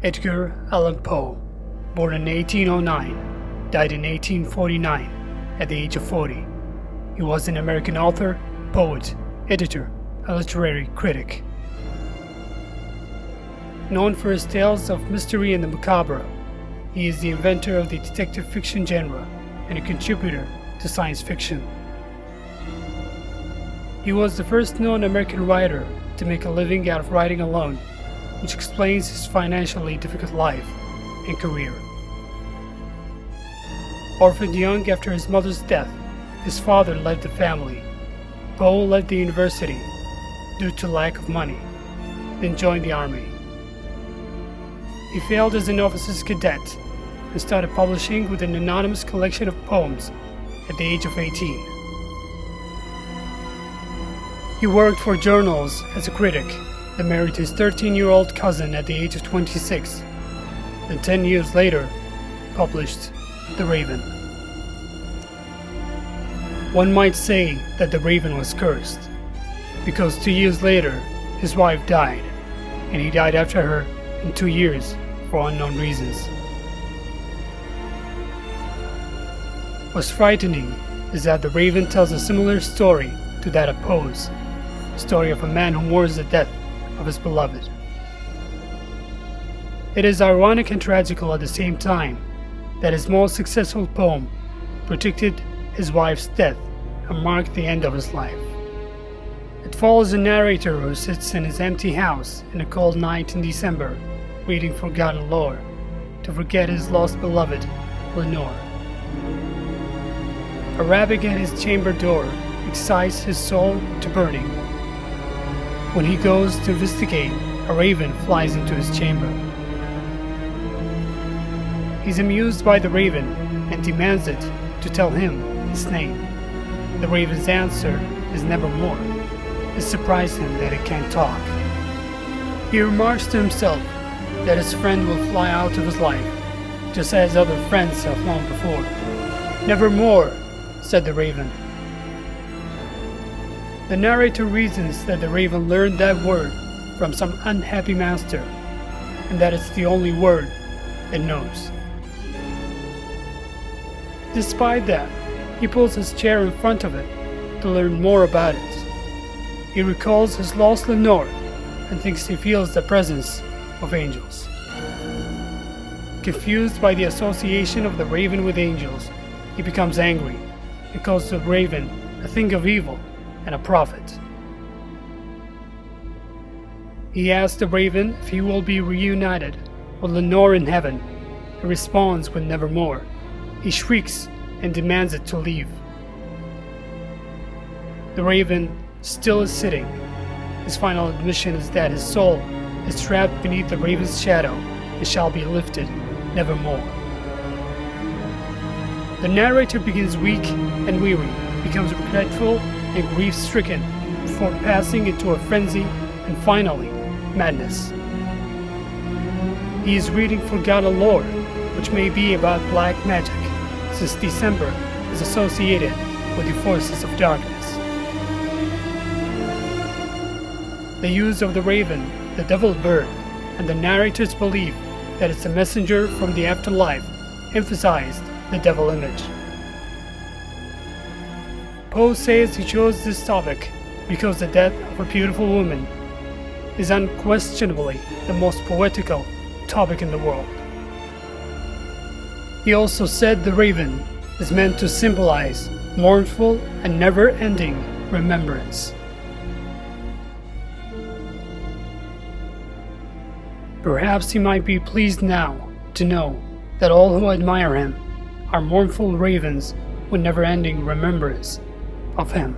Edgar Allan Poe, born in 1809, died in 1849 at the age of 40. He was an American author, poet, editor, and literary critic. Known for his tales of mystery and the macabre, he is the inventor of the detective fiction genre and a contributor to science fiction. He was the first known American writer to make a living out of writing alone, which explains his financially difficult life and career. Orphaned young after his mother's death, his father led the family. Poe left the university due to lack of money, then joined the army. He failed as an officer's cadet and started publishing with an anonymous collection of poems at the age of 18. He worked for journals as a critic, then married his 13-year-old cousin at the age of 26, and 10 years later published The Raven. One might say that The Raven was cursed, because 2 years later his wife died, and he died after her in 2 years for unknown reasons. What's frightening is that The Raven tells a similar story to that of Poe's, the story of a man who mourns the death of his beloved. It is ironic and tragical at the same time that his most successful poem predicted his wife's death and marked the end of his life. It follows a narrator who sits in his empty house in a cold night in December, reading forgotten lore to forget his lost beloved, Lenore. A rapping at his chamber door excites his soul to burning. When he goes to investigate, a raven flies into his chamber. He's amused by the raven and demands it to tell him his name. The raven's answer is nevermore. It surprised him that it can't talk. He remarks to himself that his friend will fly out of his life, just as other friends have flown before. Nevermore, said the raven. The narrator reasons that the raven learned that word from some unhappy master, and that it's the only word it knows. Despite that, he pulls his chair in front of it to learn more about it. He recalls his lost Lenore and thinks he feels the presence of angels. Confused by the association of the raven with angels, he becomes angry and calls the raven a thing of evil and a prophet. He asks the raven if he will be reunited with Lenore in heaven. He responds with nevermore. He shrieks and demands it to leave. The raven still is sitting. His final admission is that his soul is trapped beneath the raven's shadow and shall be lifted nevermore. The narrator begins weak and weary, becomes regretful and grief-stricken, before passing into a frenzy and finally madness. He is reading forgotten lore, which may be about black magic, since December is associated with the forces of darkness. The use of the raven, the devil bird, and the narrator's belief that it's a messenger from the afterlife emphasized the devil image. Poe says he chose this topic because the death of a beautiful woman is unquestionably the most poetical topic in the world. He also said the raven is meant to symbolize mournful and never-ending remembrance. Perhaps he might be pleased now to know that all who admire him are mournful ravens with never-ending remembrance of him.